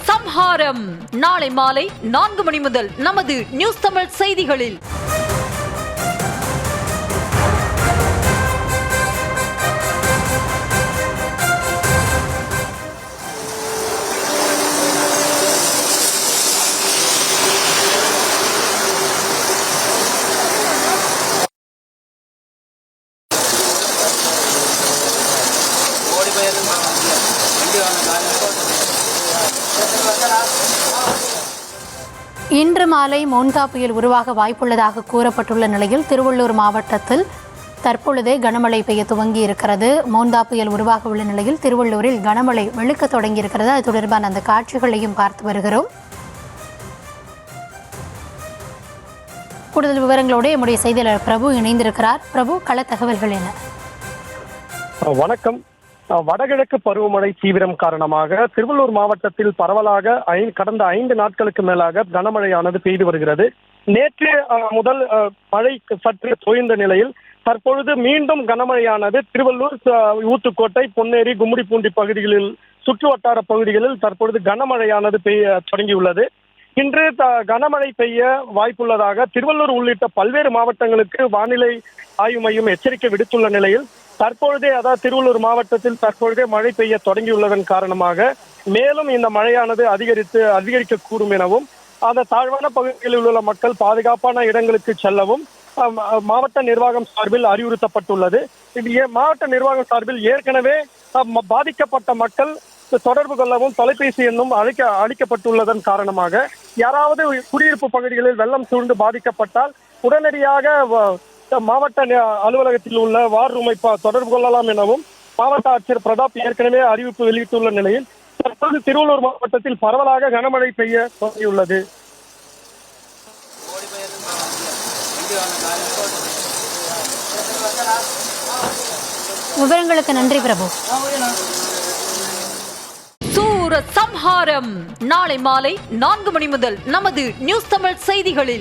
சம்ஹாரம் நாளை மாலை 4 மணி முதல் நமது நியூஸ் தமிழ் செய்திகளில். இன்று மாலை மோன்தா புயல் உருவாக வாய்ப்புள்ளதாக கூறப்பட்டுள்ள நிலையில் திருவள்ளூர் மாவட்டத்தில் தற்பொழுதே கனமழை பெய்ய துவங்கி இருக்கிறது. மோன்தா புயல் உருவாக உள்ள நிலையில் திருவள்ளூரில் கனமழை வெளுக்க தொடங்கி இருக்கிறது. அது தொடர்பான அந்த காட்சிகளையும் பார்த்து வருகிறோம். கூடுதல் விவரங்களோடு நம்முடைய செய்தியாளர் பிரபு இணைந்திருக்கிறார். பிரபு, கள தகவல்கள் என்ன? வணக்கம். வடகிழக்கு பருவமழை தீவிரம் காரணமாக திருவள்ளூர் மாவட்டத்தில் பரவலாக கடந்த 5 நாட்களுக்கு மேலாக கனமழையானது பெய்து வருகிறது. நேற்று முதல் மழை சற்று தோய்ந்த நிலையில் தற்பொழுது மீண்டும் கனமழையானது திருவள்ளூர், ஊத்துக்கோட்டை, பொன்னேரி, கும்மிடிப்பூண்டி பகுதிகளில் சுற்று வட்டார பகுதிகளில் தற்பொழுது கனமழையானது பெய்ய தொடங்கியுள்ளது. இன்று கனமழை பெய்ய வாய்ப்புள்ளதாக திருவள்ளூர் உள்ளிட்ட பல்வேறு மாவட்டங்களுக்கு வானிலை ஆய்வு மையம் எச்சரிக்கை விடுத்துள்ள நிலையில் தற்பொழுதே திருவள்ளூர் மாவட்டத்தில் தற்பொழுதே மழை பெய்ய தொடங்கியுள்ளதன் காரணமாக மேலும் இந்த மழையானது அதிகரிக்கக்கூடும் எனவும் அந்த தாழ்வான பகுதிகளில் உள்ள மக்கள் பாதுகாப்பான இடங்களுக்கு செல்லவும் மாவட்ட நிர்வாகம் சார்பில் அறிவுறுத்தப்பட்டுள்ளது. மாவட்ட நிர்வாகம் சார்பில் ஏற்கனவே பாதிக்கப்பட்ட மக்கள் தொடர்பு கொள்ளவும் தொலைபேசி எண்ணும் அளிக்கப்பட்டுள்ளதன் காரணமாக யாராவது குடியிருப்பு பகுதிகளில் வெள்ளம் சூழ்ந்து பாதிக்கப்பட்டால் உடனடியாக மாவட்ட அலுவலகத்தில் உள்ள வார் ரூமை தொடர்பு கொள்ளலாம் எனவும் மாவட்ட ஆட்சியர் பிரதாப் ஏற்கனவே அறிவிப்பு வெளியிட்டுள்ள நிலையில் தற்போது திருவள்ளூர் மாவட்டத்தில் பரவலாக கனமழை பெய்ய தொடங்கியுள்ளது. விவரங்களுக்கு நன்றி பிரபு. சம்ஹாரம் நாளை மாலை 4 மணி முதல் நமது நியூஸ் தமிழ் செய்திகளில்.